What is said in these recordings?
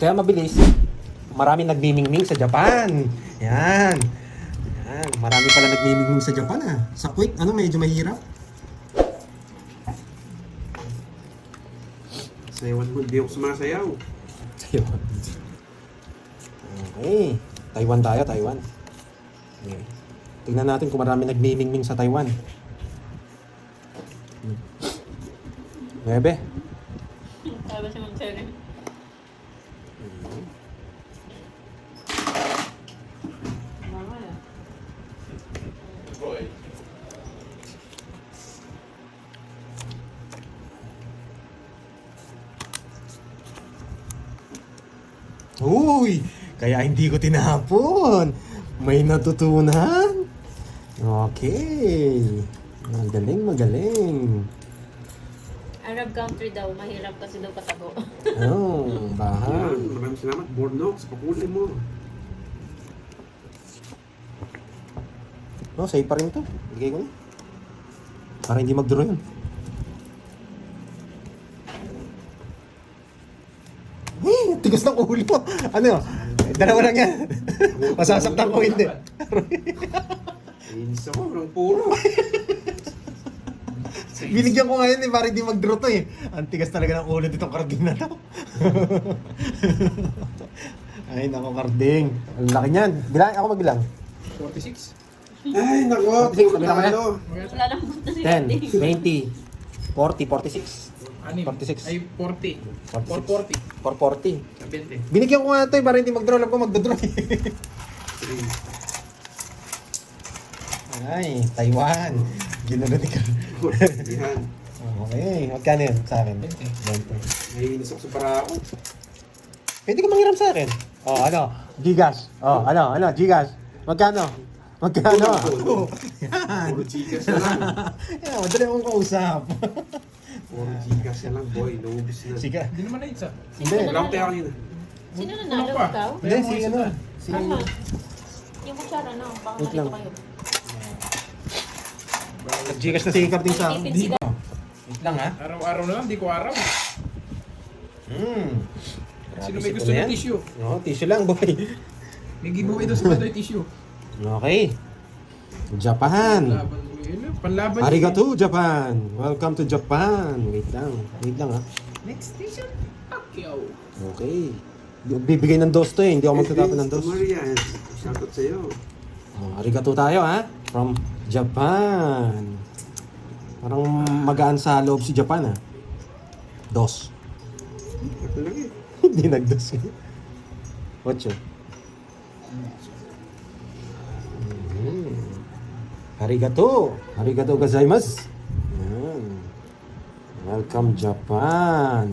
Kaya mabilis. Marami nagmimingming sa Japan. Yan. Yan. Marami pala nagmimingming sa Japan ah. Sa quick, ano medyo mahirap. Sayawan mo, hindi ako sumasayaw. Taiwan. Okay. Taiwan tayo, Taiwan. Okay. Tingnan natin kung marami nagmimingming sa Taiwan. 9. Sabi si Ma'am Seren. Mama na. Uy! Kaya hindi ko tinapon. May natutunan. Okay. Magaling, magaling. Arab country daw, mahirap kasi daw katago. Oh, bahay. Yan, maraming salamat. Bornok, sa pakulay mo. Oh, safe pa rin ito. Bigay ko na. Para hindi mag-draw yun. Tigas ng ulo. Ano? Dalawa lang yan. Masasaktan ko hindi. Inis ako, walang puro. Binigyan ko ngayon para hindi mag-draw to eh. Ang tigas talaga ng ulo ditong karding na to. Ay, nako karding. Ang laki niyan. Bilang, ako magbilang. 46. Ay, nako. Sige, sabi naman na. Lalambot na si 10, 20, 40, 46. 46. 46. Ay, 40. 46. 440. 440. 70. Binigyan ko nga ito para hindi mag-draw. Alam ko mag-draw eh. Ay, Taiwan. Ginano ni ka. Yan. Okay, magkano yun sa akin? 20. 20. Naiinis ako sa barako. Pwede ka manghiram sa akin. Oh, ano? Gigas. Oh, ano? Gigas. Magkano? Magkano? Yan. Puro chikas na lang. Yan, madali akong kausap. Puro chikas na lang, boy. Naubos na. Sige. Hindi naman na isa. Hindi. Wala akong pera kanina. Sino nanalo? Ano pa? Ikaw? Hindi, si ano? Si... Ama. Yung kutsara na, baka Wait lang. nakita kayo. Nag-gigas na si Karding sa akin. Hindi ba? Wait lang ha. Araw-araw na lang, di ko araw. Sino may Isip gusto ko na ng yan. tissue? Oo, tissue lang, boy. May giveaway daw sa Patoy tissue. Okay. Japan. Laban mo yun. Panlaban Arigato, Japan. Welcome to Japan. Wait lang. Wait lang ha. Next station, Pacquiao. Okay. Bibigay ng dos to eh. Hindi ako magtatapon ng dos. Maria, shoutout sa'yo. Oh, arigato tayo ha. From Japan. Parang magaan sa loob si Japan ha. Dos. Ito lang eh. Hindi nagdos eh. Ocho. Arigato. Arigato gozaimasu. Yan. Welcome Japan.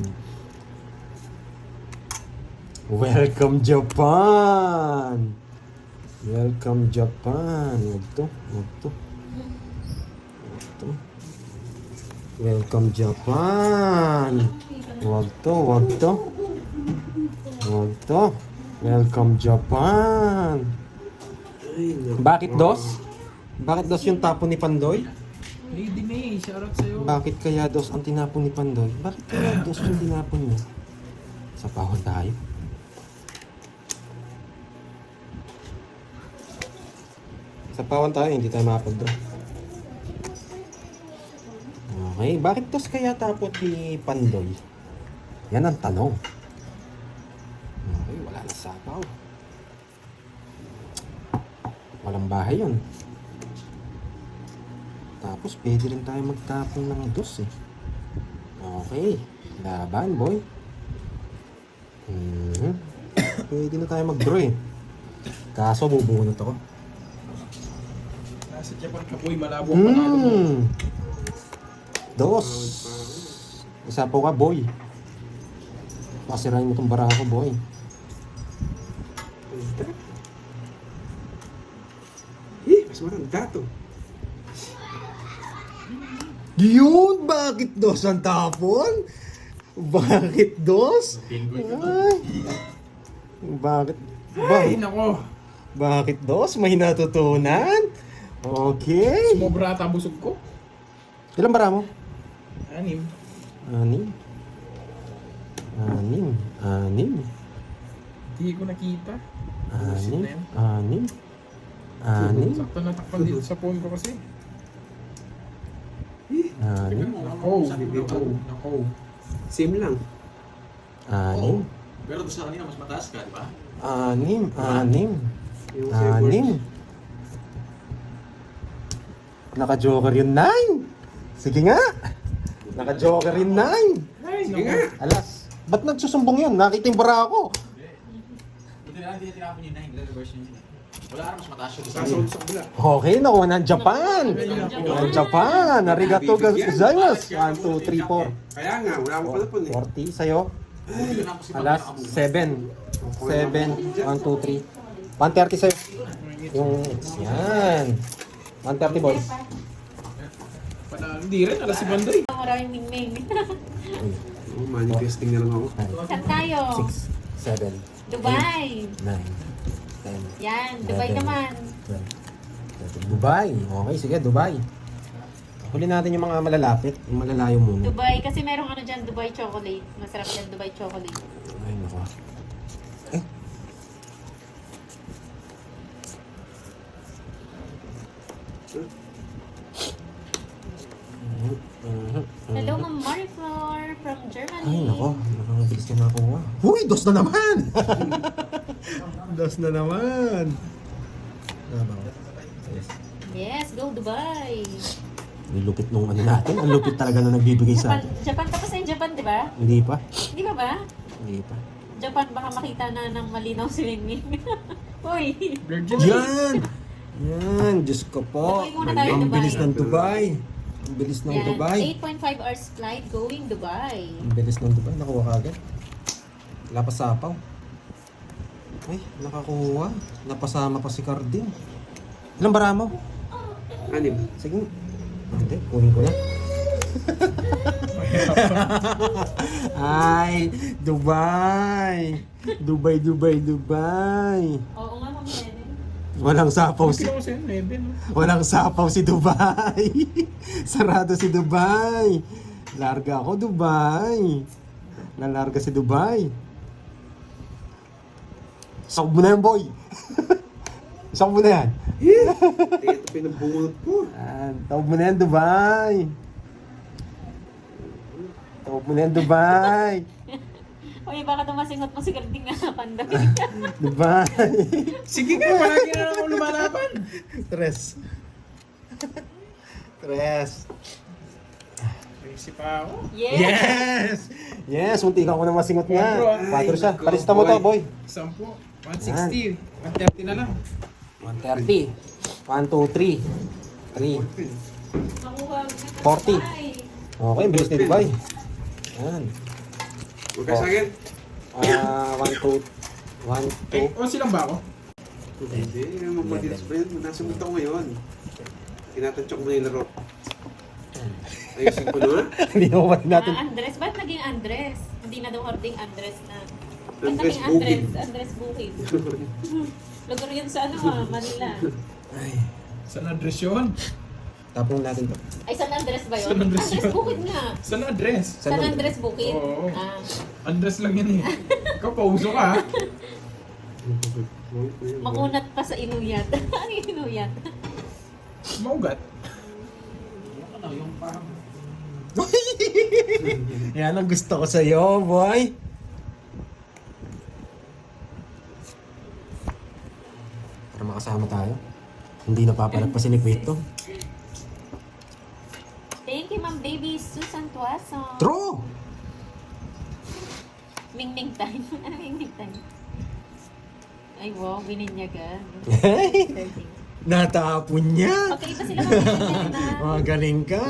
Welcome Japan. Welcome Japan. Wag to. Wag to. Wag to. Welcome Japan. Wag to. Wag to. Wag to. Welcome Japan. Ay, naku. Bakit dos? Bakit dos yung tapon ni Pandoy? Lady May, shoutout sa'yo. Bakit kaya dos ang tinapon ni Pandoy? Bakit kaya dos yung tinapon niya? Sa pahon tayo. Sa pahon tayo, hindi tayo makapag-draw. Okay, bakit dos kaya tapon ni Pandoy? Yan ang tanong. Okay, wala na sapaw. Walang bahay yun. Tapos pwede rin tayo magtapon ng dos eh. Okay. Laban boy. Pwede na tayo mag-draw eh. Kaso bubunot ako. Nasa Japan ka boy, malabo ang panalo mo. Dos. Isa po ka boy. Pasirahin mo tong bara ko boy. Mas maganda to. Yun! Bakit dos ang tapon? Bakit dos? Ay. Bakit? Ay, nako. Bakit dos? May natutunan? Okay. Sumobra ata ang busog ko. Ilang bara mo? 6. Anim. Anim. Anim. Hindi ko nakita. Anim. na yun. Anim. Anim. Sakto natakpan dito sa phone ko kasi. Anim. Nako. Nako. Same lang. Anim. Pero doon sa kanina, mas mataas ka, di ba? Anim. Anim. Yung Anim. Naka-joker yung 9. Sige nga. Naka-joker yung 9. Sige nga. Alas. Ba't nagsusumbong yun? Nakita yung bara ako. Buti na lang, hindi na tinapon yung 9. Reverse yun. Wala ka mas mataas yung Kasunod sa kabila. Okay, nakuha ng Japan. Ng Japan. Arigato gozaimasu. 1, 2, 3, 4. Kaya nga, wala akong palapon eh. 40 sa'yo. Alas, 7. 7. 1, 2, 3. 130 sa'yo. Yung, yan. 130 boys. Hindi rin, alas si Banday. Maraming mingming. Oh, manifesting na lang ako. Saan tayo? 6, 7, Dubai. 9, 10, Yan, Dubai 11, naman. 12. Dubai. Okay, sige, Dubai. Huli natin yung mga malalapit. Yung malalayo muna. Dubai, kasi merong ano dyan, Dubai chocolate. Masarap yan, Dubai chocolate. Ay, nako. Eh. Hello, Ma'am Mariflor from Germany. Ay, nako. Nakakabilis ka na ako. Uy, dos na naman! Dos na naman! Yes. Yes, go Dubai. Ang lupit nung ano natin. Ang lupit talaga na nagbibigay sa Japan, atin. Japan tapos na yung Japan, di ba? Hindi pa. Di ba ba? Hindi pa. Japan, baka makita na ng malinaw si Mingming. Uy! Virgin. Yan! Yan! Diyos ko po. Dubai muna tayo, Ang Dubai. bilis ng Dubai. Ang bilis ng Yan, Dubai. 8.5 hours flight going Dubai. Ang bilis ng Dubai. Nakuha ka agad. Wala pa sapaw. Ay, nakakuha. Napasama pa si Cardin. Ilang bara mo? 6. Sige. Hindi, kunin ko na. Ay, Dubai. Dubai, Dubai, Dubai. Oo nga, Ma'am Helen. Walang sapaw si... Kilo ko sa'yo, 9, no? Walang sapaw si Dubai. Sarado si Dubai. Larga ako, Dubai. Lalarga si Dubai. Sakop mo na yan, boy. Sakop mo na yan. Ito pinabungot ko. Sakop mo na yan, Dubai. Sakop mo na yan, Dubai. Uy, baka tumasingot mo si Carding na panday. Dubai. Sige ka, palagi na lang ako lumalaban. Tres. Tres. Crazy pa ako. Yes! Yes! Yes! Muntikan ko na masingot nga. Ay, 4 siya. go, Palista mo to, boy. 10. 160. 130 na lang. 130. 1, 2, 3. 3. Makuha. 40. Okay, bilis ni Dubai. Yan. Huwag ka sa akin. 1, 2. 1, 2. O, silang ba ako? Hindi, yung mag-deals pa yun. Nasa mundo ko ngayon. Tinatansyok mo na yung laro. Ayusin ko na. Hindi mo ba natin. Andres, ba't naging Andres? Hindi na daw hording Andres na. Ba't Andres naging Bukid. Andres Bukid? Lugar yun sa ano Manila. Ay. Saan address yun? Tapong natin to. Ay, San Andres ba yun? San Andres Andres yun. Bukid nga. Saan address? San Andres Bukid? Oo. Ah. Address lang yan eh. Ikaw, pauso ka ha? Makunat pa sa inuyat. Ano yung inuyat? Maugat. Ano, yung parang... Yan ang gusto ko sa'yo, boy. Para makasama tayo. Hindi napapalagpasin ni Quito. Thank you, Ma'am Baby Susan Tuaso. True! Mingming time. Ano mingming time? Ay, wow, bininyagan. Natapon niya. Magkaiba sila mag-bininyagan na. Magaling ka.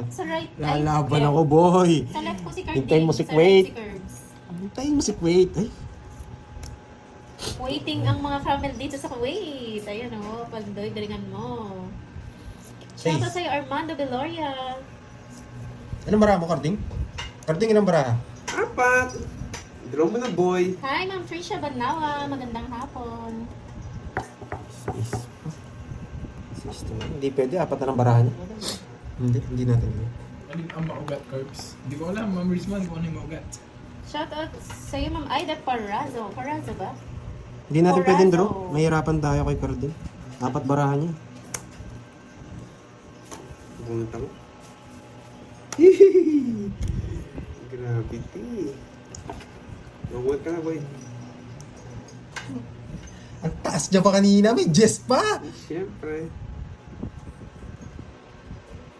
Sa right, Lalaban ako, boy. Sa left ko si Carding. Hintayin mo si sa Quaid. right si Curbs. Hintayin mo si Quaid. Ay, Waiting ang mga camel dito sa Kuwait. Ayan o, Pandoy, galingan mo. Shout out sa'yo, Armando Beloria. anong bara mo, Carding? Carding, anong bara? 4. Draw mo na, boy. Hi, Ma'am Tricia Banlawa. Magandang hapon. Hindi pwede, 4 na ng barahan. Hindi natin. Ano ang maugat, Curbs? Hindi ko alam, Ma'am Rizman, kung ano yung maugat. Shoutout sa'yo, Ma'am Aida Parazo. Parazo ba? Hindi natin Corazon. pwedeng draw. Mahirapan tayo kay Cardin. Dapat barahan niya. Pumunta mo. Gravity. Mabuhat ka na, boy. Ang taas niya pa kanina. May Jess pa! Siyempre.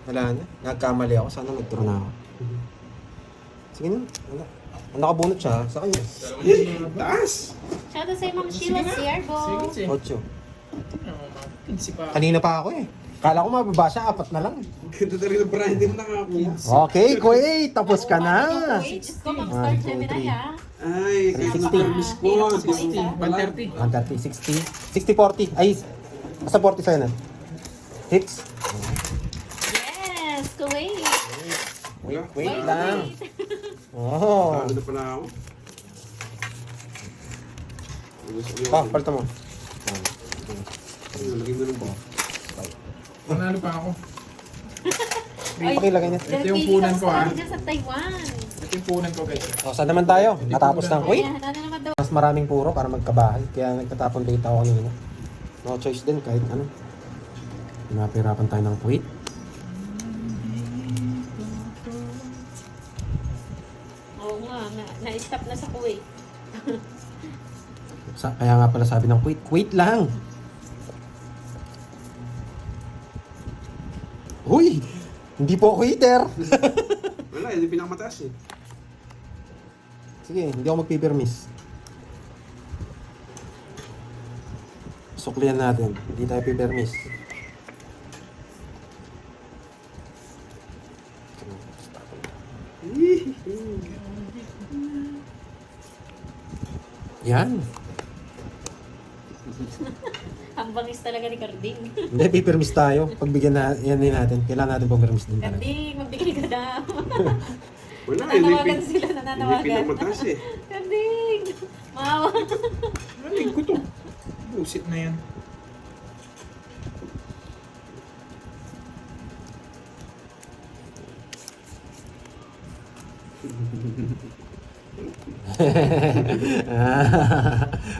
Wala na. Nagkamali ako. Sana nag-draw na ako. Sige na. Wala. Ang nakabunot siya sa kanya. Taas! Shoutout sa'yo, Ma'am Sheila Siervo. Sige. 8. Pinsipa. Kanina pa ako eh. Kala ko mababa siya. 4 na lang. Ganda na rin ang Brian. Hindi mo nakakuha. Okay, Kuwait. Tapos ka na. Wait, Diyos ko, Ma'am Star 1, 2, Gemini, 3. ah. Ay, kaya 360. ka na-miss ko. Hindi ako 130. 130, 60. 60, 40. Ay, basta 40 sa'yo na. Hits. Yes, Kuwait. Wala. Wait lang. Oh. Talo na pala ako. Ah, palta mo. Lagay mo ng box. Panalo pa ako. Pakilagay niya. Ito yung punan ko, ah. Dyan sa Taiwan. Ito yung punan ko guys. O, saan naman tayo? Natapos ng Kuwait. Ayan, ano naman daw? Mas maraming puro para magkabahay. Kaya nagtatapon data ako kanina. No choice din kahit ano. Pinapirapan tayo ng Kuwait. Oo nga, na-stop na sa Kuwait. Kaya nga pala sabi ng Kuwait, Kuwait lang! Uy! Hindi po ako hater! Wala, yun yung pinakamataas eh. Sige, hindi ako magpipirmis. Suklihan natin. Hindi tayo pipirmis. Yan. Ang bangis talaga ni Carding. Hindi, pipirmis tayo. Pagbigyan na, yan din natin. Kailangan natin pipirmis din talaga. Carding, magbigay ka na. Wala, yun yung Nananawagan sila, yun yung nananawagan. pinakamataas eh. Carding! Maawa. Malig ko to. Busit na yan.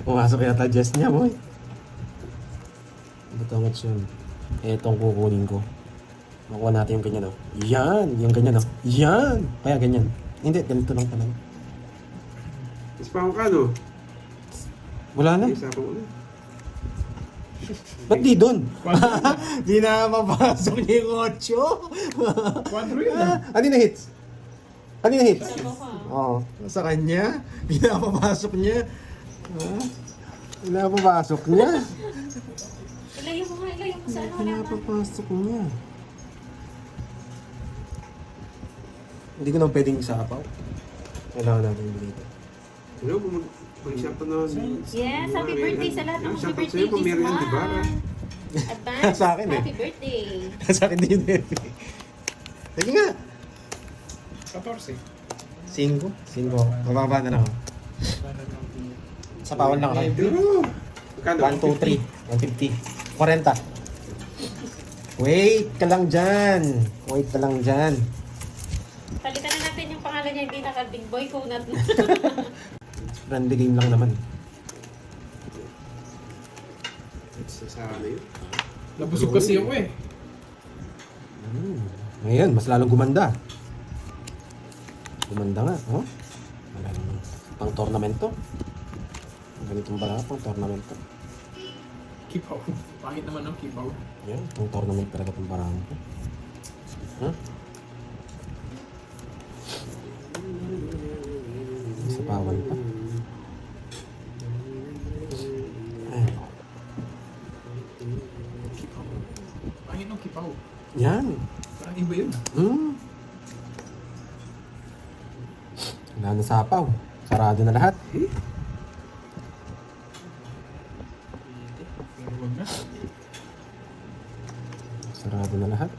Pumasok yata Jess niya, boy. Ba't yun? Etong kukunin ko. Makuha natin yung ganyan, oh. Yan! Yung ganyan, oh. Yan! Kaya ganyan. Hindi, ganito lang pala. Mas pa ka, no? Wala na. Isa pa ulit. Ba't di doon? Di na mapasok niya yung 8. 4 yun ah. Ano na hits? Ano na hits? Sabi ko, Oo. Sa kanya, pinapapasok niya. Pinapapasok niya. ilayo mo nga, ilayo mo sa ano, wala na. Pinapapasok niya. Hindi ko na pwedeng isapaw. Kailangan natin dito. Ano, mag-shop na. Yes, happy birthday sa lahat ng happy Shoutout birthday sa'yo, kung this meron yan, di ba? month. Advance, Sa akin eh. happy birthday. Sa akin din yun. Sige nga. 14. 5. Mababa na lang ako. Sapawan lang ako. Pero, magkano? 1, 2, 3. 150. 40. Wait ka lang dyan. Wait ka lang dyan. Palitan na natin yung pangalan niya, hindi na Carding Boy, kunat na. Friendly game lang naman. Sa ano yun? Nabusog kasi ako eh. Ngayon, mas lalong gumanda. Gumanda nga, oh. Walang pang tournamento. Ganitong pala, pang tournamento. Keep out. Pangit naman ng keep out. Yan, pang tournament talaga itong parang ko. Huh? Sa pawan pa. Ay, Keep out. Pangit ng keep out. yan. Parang iba yun. Wala na sapaw. Sarado na lahat. Pero wag na. Sarado na lahat.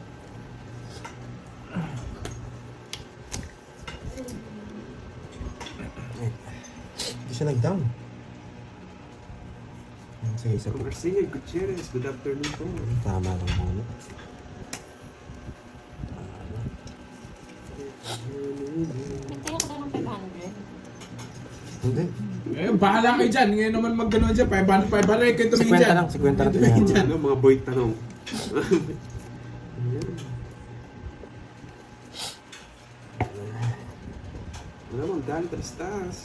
Hindi siya nag-down. Sige, isa Kung po. Garcia Gutierrez, good afternoon po. Tama lang muna. Nagtayo ko na ng 500. Hindi. Eh, bahala kayo dyan. Ngayon naman mag-gano'n dyan. 500 kayo tumingin 50 dyan. lang, 50 lang. Tumingin dyan. Ano, mga boy tanong. Ano bang dali talas-talas?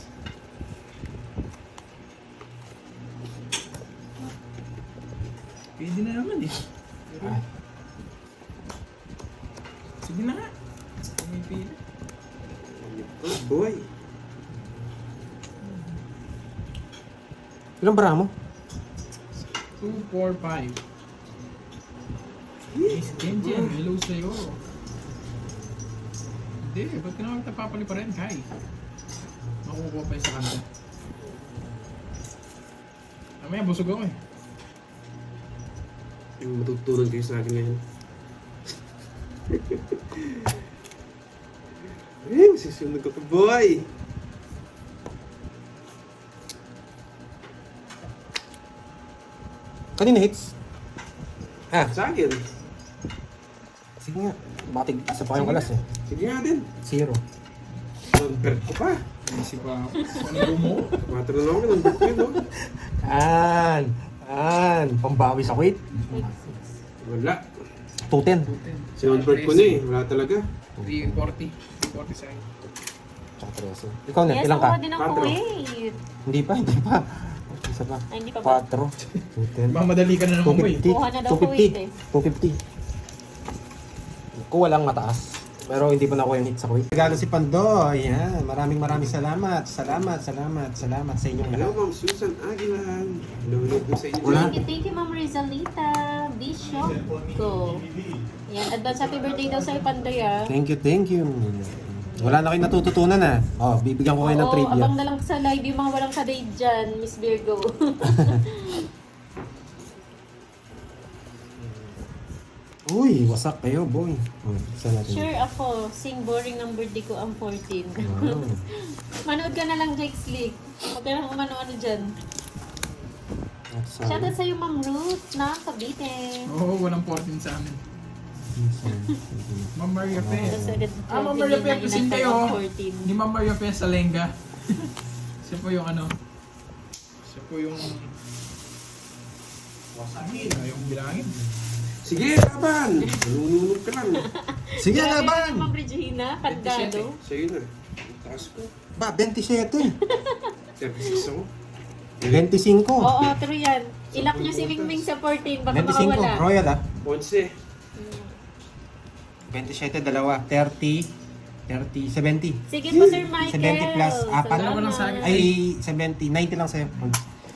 Pwede na naman eh. Ay. Sige na nga. Pumipili. Oh boy. Ilang bara mo? 2, 4, 5. Miss Kenjen, hello sa'yo. Hindi, ba't ka naman tapapali pa rin, Kai? Makukuha pa yung sa kanta. Mamaya, busog ako eh. Yung matutunan kayo sa akin ngayon. Eh, masisunod ko pa, boy! Kanina hits? Ah, Sa akin. sige nga. Bakit isa pa kayong kalas eh. Sige nga din. 0. Number ko pa. Isip pa ako. Ano mo? 4 na lang ako, number ko yun, no? Pambawi sa quit. Wala. 210. Sinumber ko na eh. Wala talaga. 340. 340 sa'yo. Tsaka 13. Ikaw na, Yes, ilang ka? ako din ang Patro. Kuwait. Hindi pa. Isa pa. Ay, hindi pa ba? 4. 210. Mamadali ka na naman mo eh. 250. Kuha na daw Kuwait eh. 250. Kuha lang mataas. Pero hindi pa nakuha yung hit sa Kuwait. Regalo si Pandoy. Yan. Maraming salamat. Salamat sa inyong Hello, lahat. Ma'am Susan Aguilan. Hello po sa inyo. Wala. Thank you, Ma'am Rizalita. Bishop ko. Yan, advance happy birthday daw sa'yo, Pandoy ah. Thank you. Wala na kayo natututunan ah. Oh, bibigyan ko kayo ng Oo, trivia. abang na lang sa live yung mga walang kaday dyan, Miss Virgo. Uy, wasak kayo, boy. Oh, isa natin. Sure ako, sing boring ng birthday ko ang 14. Wow. Manood ka na lang, Jake Slick. Huwag ka na umano-ano dyan. Shoutout sa'yo, Ma'am Ruth, na Cavite. Oo, walang 14 sa amin. Ma'am Maria Pe. Ma'am Maria Pe, kasing kayo. Ni Ma'am Maria Pe sa Lenga. Siya po yung ano. Siya po yung... Yung bilangin. Sige, laban! Nanununod ka lang. Sige, laban! Ma'am Regina, Candado. Sige na. Taas ko. Ba, 27. 36 ako. 25. Oo, true yan. Ilak niyo si Mingming sa 14, baka 25. makawala. Royal ah. 11. 27, dalawa. 30, 70. Sige po, Sir Michael. 70 plus 4. Dalawa lang sa akin. Ay, 70. 90 lang sa'yo.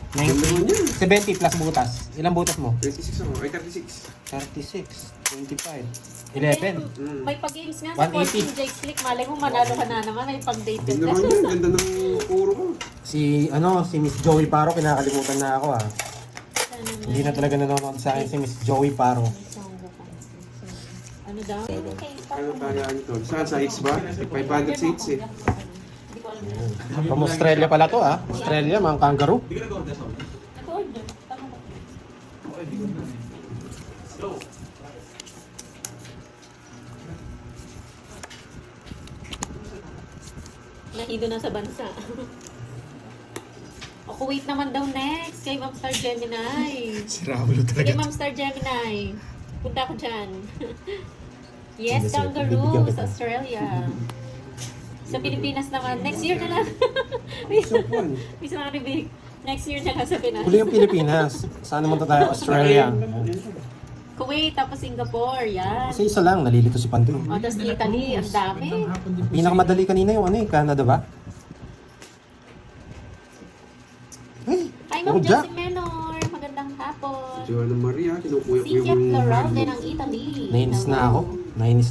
Ganda naman yan. 70 plus butas. Ilang butas mo? 26 ako. Ay, 36. 36, 25, 11. May pag-games nga sa 180. 14, Jake Slick. Malay mo, manalo ka na naman. Ay, pang-date ka. Ganda naman yan. Ganda ng puro ko. Si Miss Joey Paro, kinakalimutan na ako ah. Hindi na talaga nanonood sa akin si Miss Joey Paro. Ano daw? Ano kaya nito? Saan? Sa X ba? 500 seats eh. From Australia pala to ah. Australia, mga kangaroo. Nag-order. Tama ba? Nahido na sa bansa. O, Kuwait naman daw next. Kay Ma'am Star Gemini. Siraulo Kay Ma'am Star Gemini. Punta ako dyan. Yes, Sige, sige. Bibigyan kangaroo kita. sa Australia. Sa Pilipinas naman. Next year na lang. So fun. Miss Maribig. Next year na lang sa Pinas. Huli yung Pilipinas. Saan naman tayo? Australia. Kuwait, tapos Singapore. Yan. Kasi isa lang, nalilito si Pandoy. O, tapos Italy. Ang dami. Pinakamadali kanina yung ano eh, Canada ba? Ay, Hi, Ma'am Jack. Josie Menor. Magandang hapon. Joanna Maria, kinukuya ko Cynthia yung... Floral din ng Italy. Nainis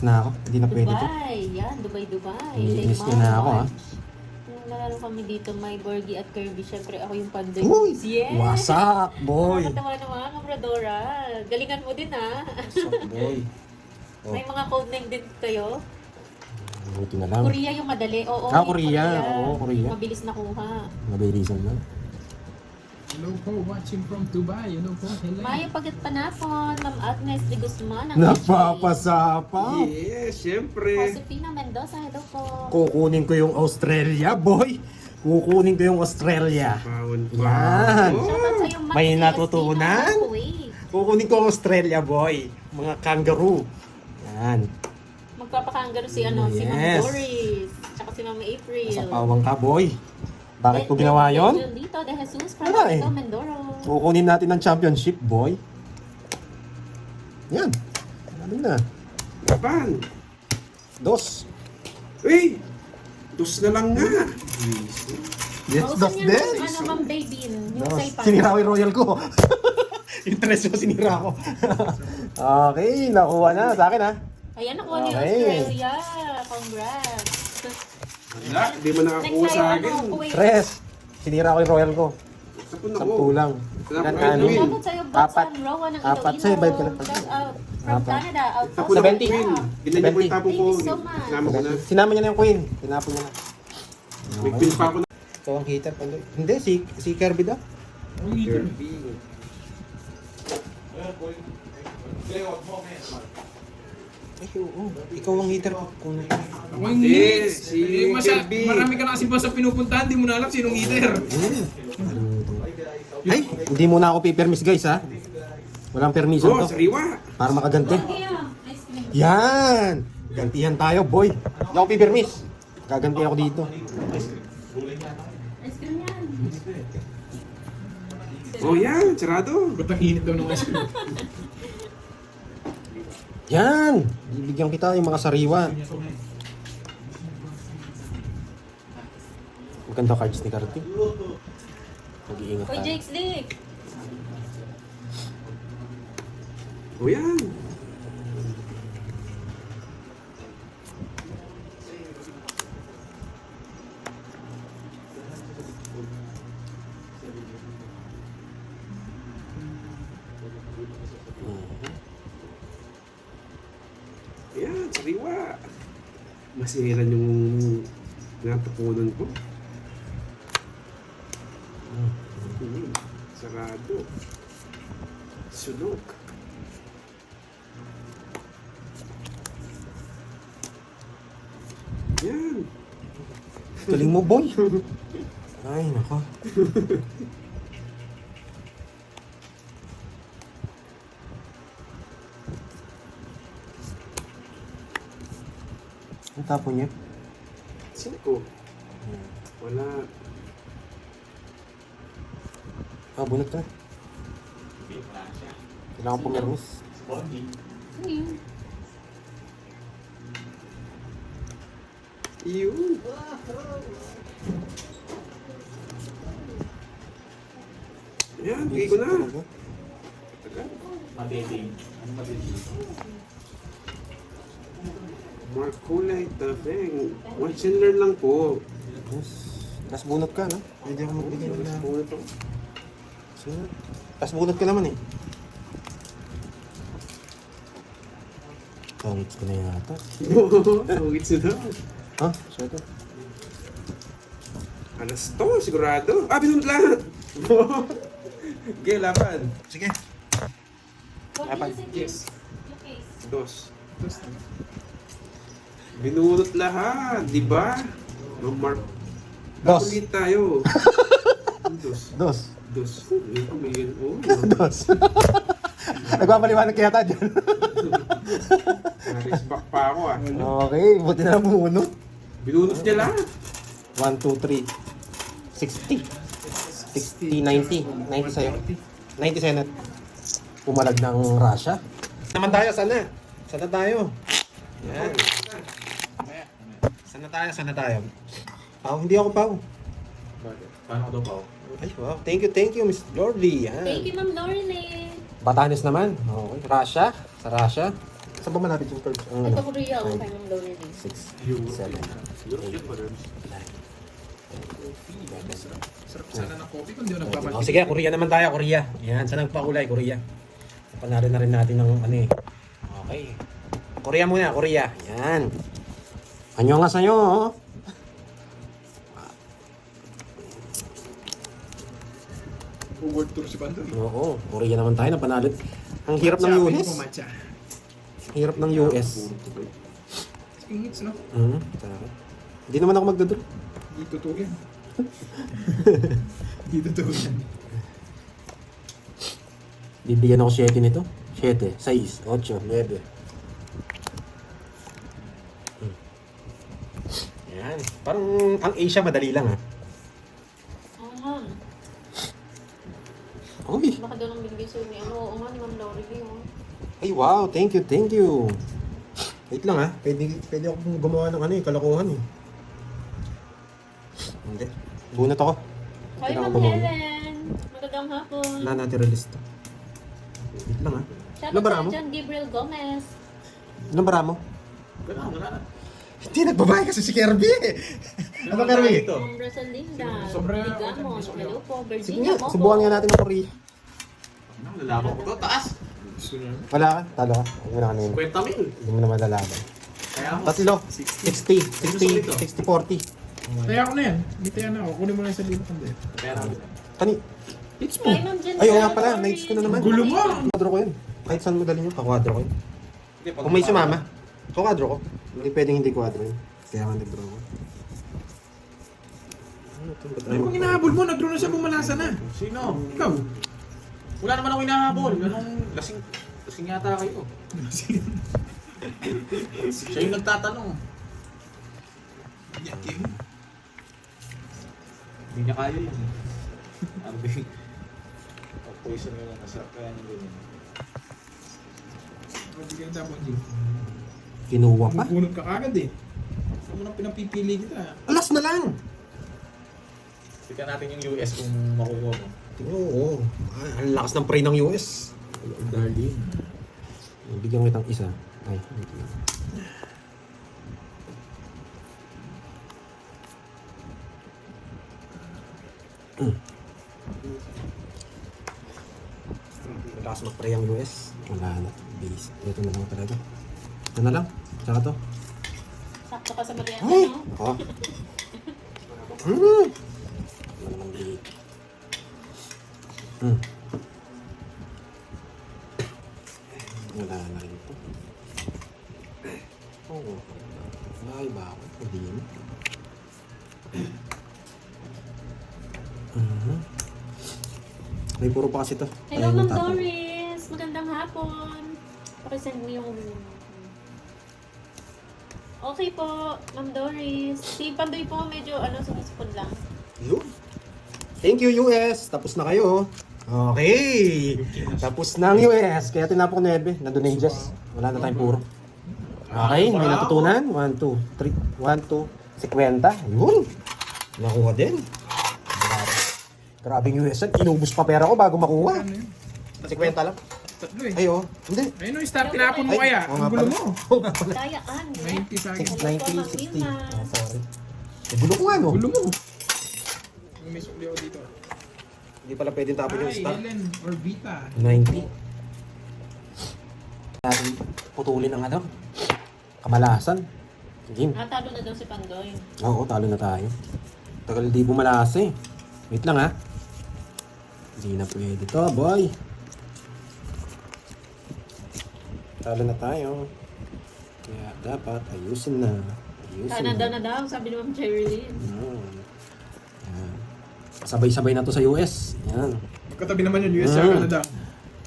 na ako. Hindi na pwede to. Dubai. Yan, Dubai. Nainis niya na ako ah. Nung nalaro kami dito, may Borgie at Kirby. Siyempre, ako yung Pandoy. Uy! Yes! Wasak, boy! Nakakatawa naman, Ma'am Rodora. Galingan mo din, ha? Wasak, boy. Oh. May mga code name din kayo. Buti na lang. Korea yung madali. Oo, Ah, yung Korea. Oo, Korea. Mabilis nakuha. Mabilisan lang. Hello po, watching from Dubai. Hello po, hello. Maya Pagat Panapon, Ma'am Agnes de Guzman. ng Napapasapa! Yes, syempre. Josefina Mendoza, hello po. Kukunin ko yung Australia, boy! Kukunin ko yung Australia. Bawon Yan. pa. Shoutout sa'yo, Max May CST natutunan? ng Kuwait. Kukunin ko ang Australia, boy. Mga kangaroo. Yan. Magpapakangaro si ano, si Ma'am Yes. Doris. Tsaka si Ma'am April. Sa pawang ka, boy. Bakit ko ginawa yon? Lito de Jesus Wala eh. from Mindoro. Kukunin natin ang championship, boy. Yan. Ano na? Laban. Dos. Uy! Dos na lang nga. Yes, Pausan dos niya din. ng, ano, Ma'am Baby, yung Dos. Saipan. Sinira ko yung royal ko. Interest mo, sinira ko. Okay, nakuha na sa akin ha. Ayan, nakuha niyo Okay. Australia. Congrats. Wala, hindi mo nakakuha Next sa tayo, akin. ano, Kuwait. Tres. Sinira ko yung royal ko. Sapun ako. 10 lang. Wala Ilan, pa ano? rin. Shoutout sa'yo, Apat. Botson, Rowan ng Apat Iloilo. sa'yo, bayad ka na. Shout out from Apat. Canada. Alfonso. Tapon ako 70. queen. Ginan niyo ko yung tapon ko. Thank you so much. Sinama ko na. Sinama niya na yung queen. Tinapon niya na. May queen pa ako na. Ito ang hitter. Hindi, si Kirby daw. Ang hitter. Kirby. Ay, oo. Ikaw ang hitter ko. Kung... Ako yung Hindi, hits. si Kirby. Marami ka na kasi ba sa pinupuntahan, di mo na alam sinong hitter. Ay, hindi muna ako pipermis guys ha. Walang permission Oh, to. sariwa. Para makaganti. Yan! Gantihan tayo, boy. Hindi ako pipermis. Gaganti ako dito. Oh, yan. Sarado. Ba't ang init daw ng ice cream? Yan! Bibigyan kita yung mga sariwa. Maganda cards ni Karti. Mag-iingat Uy, tayo. Jakes Lee. Oh, yan. Yan, sariwa. Masiran yung natapunan ko. Sarado. Sunog. Yan. Galing mo, boy. Ay, nako. Ang tapo niya. Cinco. Wala. Ah, bunot ka. Kailangan pumirmis. Yun. Yan, bigay ko na. Matiting. Ano matiting? Mark Kulay, Tafeng. Watch and learn lang po. Yes. Tapos bunot ka, no? Pwede ako magbigay ng na. Punit ako. Tapos bunot ka naman eh. Pangits ko na yata. Hugit sila. Ha? Sweater? Alas to, sigurado. Ah, binunod lahat. Okay, laban. Sige. Dapat. Yes. Dos. Binunot lahat, di ba? No, Mark. Dos. Ulit tayo. Dos. Dos. Dos. Oh, Dos. Nagpapaliwanag kaya tayo dyan. Naris back pa ako ah. Okay, buti na bunot. Binunot niya lahat. 1, 2, 3. 60. 60, 90. 90 sa'yo. 90 sa'yo na. Pumalag ng Russia. Naman tayo, sana. Sana tayo. Yan. Sana tayo, sana tayo. Pao, hindi ako pao. Bakit? Paano ko daw pa? Ay, wow. Thank you, Miss Lordy. Yan. Thank you, Ma'am Lorelei. Batanes naman. Okay. Russia. Sa Russia. Saan ba malapit yung cards? Ang Ito ano? ko real kay Ma'am Lorelei. 6, 7, 8, 9. Sarap sana ng coffee kung di mo nagpapansin. Oh, sige, Korea naman tayo, Korea. Yan, saan nagpakulay, Korea. Panalo na rin natin ng ano eh. Okay. Korea muna, Korea. Yan. Anyo nga sa'yo, oh. World tour si Pandor. Oo, Korea naman tayo, napanalo. Ang hirap ng US. Matcha. Hirap ng US. Ang hits, no? Hindi naman ako magdodro. Di totoo yan. Hindi totoo yan. Bibigyan ako 7 nito. 7, 6, 8, 9. Yan. Parang ang Asia madali lang ha. Uy. Baka daw nang binigay sa'yo ni ano. Oo nga, ni Ma'am Laurie yun. Ay wow, thank you, thank you. Wait lang ha. Pwede ako gumawa ng ano eh, kalokohan eh. Hindi. Bunot ako. Hi, Kailangan Ma'am gumawa. Helen. Magandang hapon. Na-naturalist to. Wait lang ha. Shoutout Labara sa mo? John Gabriel Gomez. Anong bara mo? Wala na. Hindi, nagbabae kasi si Kirby eh. Ano Kirby? Ma'am Rosalinda. Sobra- Bigamon. Hello po. Sige Virginia nga, Mobo. subukan nga natin ng Korea. Lalaban ko to, taas. Wala ka? Talo ka? Huwag mo na kanina. 50 mil. Hindi mo naman lalaban. Kaya ako. Tatlo. 60, 40. Kaya ako na yan. Hindi tayo na ako. Kunin mo lang sa libo kanda. Kaya namin. Kani? Hits mo. Hi, Ma'am Jen. Ay, oo nga pala. Nights ko na naman. Gulo mo! Kwadro ko yun. Kahit saan mo dalhin yun, kakwadro ko yun. Hindi, pag- Kung may sumama, kakwadro ko. Hindi pwedeng hindi kwadro yun. Kaya nga nag-draw ko. Ano ito? Ba't Ano ayaw kung inahabol mo? Nag-draw na siya, bumalasa na. Sino? Ikaw. Wala naman ako hinahabol. Anong lasing yata kayo. Siya yung nagtatanong. Hindi niya kaya yun. Ano ba yung poison nga lang. Nasarap kaya niya ganyan. Mabigyan tapon, G. Kinuha pa? Bunot ka agad eh. Saan mo nang pinapipili kita? Alas na lang! Tignan natin yung US kung makukuha mo. Oo. Ang lakas ng pray ng US. Darling. Bigyan ko itang isa. Ay, wait lang. Lakas mag-pray ang US. Wala na. Base. Ito na lang talaga. Ito na lang. Tsaka to. Sakto ka sa merienda, Ay! no? Ako. Wala namang date. Wala na rin ito. Oo. Ay, ba ako? Hindi yun. May puro pa kasi ito. Hello, Ayaw Ma'am matapon. Doris. Magandang hapon. Pakisend mo yung... Okay po, Ma'am Doris. Si Pandoy po medyo sumisipon lang. Yun. Thank you, US. Tapos na kayo. Okay. Tapos na ang US. Kaya tinapok 9. Nandun na yung Jess. Wala na tayong puro. Okay, may natutunan. 1, 2, 3, 1, 2, 50. Yun. Nakuha din. Grabe. Grabing US. Inubos pa pera ko bago makuha. Ano yun? 50 lang. Tatlo eh. Ay, oh. Hindi. Ayun o, start tinapon mo Ay, kaya. oo nga Ang gulo pala. mo. Oo nga pala. Kayaan. 90 sa akin. 90, 60. Oh, sorry. Gulo ko nga, no? Gulo mo. May sukli ako dito. Hindi pala pwedeng tapon yung Ay, stock. Helen or Vita. 90. Natin putulin ang ano? Kamalasan. Game. Natalo na daw si Pandoy. Oo, talo na tayo. Tagal di bumalasa eh. Wait lang ha. Hindi na pwede to, boy. Talo na tayo. Kaya dapat ayusin na. Ayusin Canada na daw, sabi ni Ma'am Cherilyn. Yan. Sabay-sabay na to sa US. Yan. Magkatabi naman yun, US sa Mm. Canada.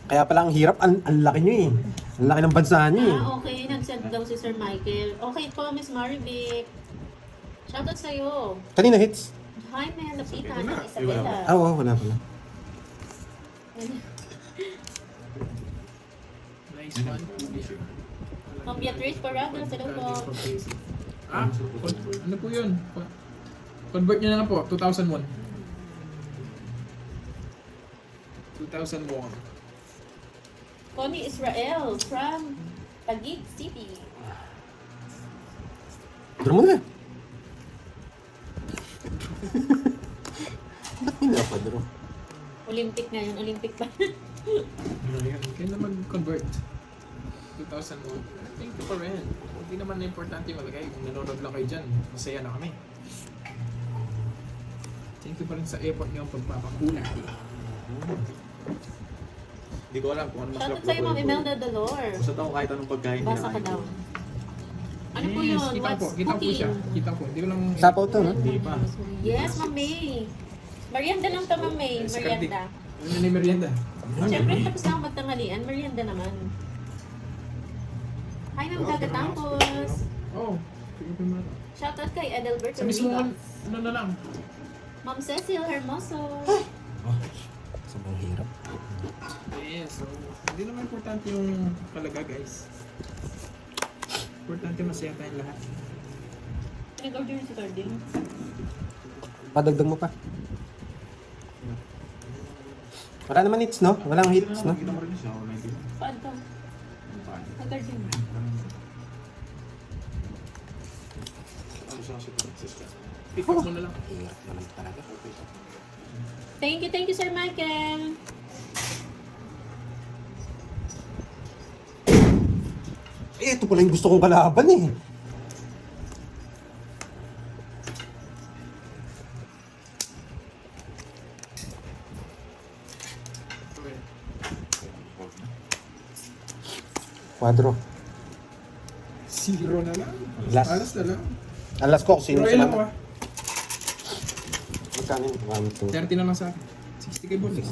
Kaya pala ang hirap, ang laki nyo eh. Ang laki ng bansa nyo eh. Okay. Nag-send daw si Sir Michael. Okay po, Miss Marivic. Shoutout sa'yo. Kanina hits? Jaime Lapitan Wala. ng Isabela. Ah, oo, wala pala. Nice one. Ma'am Beatrice Parada, hello po. Ah, ano po yun? Convert nyo na lang po, 2001. 2001. Connie Israel from Taguig City. Draw mo na. Ba't pinapadro? Olympic na yun, Olympic pa. Kaya na mag-convert. 2001. Thank you pa rin. Hindi naman na importante yung malagay. Kung nanonood lang kayo dyan, masaya na kami. Thank you pa rin sa effort niyong pagpapakula. Hindi ko alam kung ano mas Shoutout sa'yo, Ma'am Imelda Dolor. Basta ako kahit anong pagkain Basa ka kinakain daw. ko. Ano po yun? Kita What's po. Kita po siya. cooking? Kita po. Hindi ko lang... Sapaw to, no? Hindi pa. Yes, Ma'am May. Merienda lang to, Ma'am May. Merienda. Ano na yung merienda? Siyempre, tapos na ako magtanghalian. Merienda naman. Hi, Ma'am Gagatangkos. Oh. Sige po mara. Shoutout kay Adelberto Sa mismo, Rivas. ano na lang. Ma'am Cecil Hermoso. Sobrang hirap. Yes, so hindi naman importante yung kalaga guys. Importante masaya tayong lahat. Nag-order si Carding. Padagdag mo pa. Wala naman hits, no? Walang hits, no? Kita mo rin siya, 90. Paano to? Paano? Nag-Carding. Ano siya si Francisca? Pick up mo na lang. Hirap naman talaga. Thank you, Sir Michael. Eh, ito pala yung gusto kong kalaban eh. Quadro. Zero na lang. Last. Alas na lang. Alas ko, sino Pero sila? ilan ko ah? Magkano? 1, 2, 30 na lang sa akin. 60 kay Bon. 60.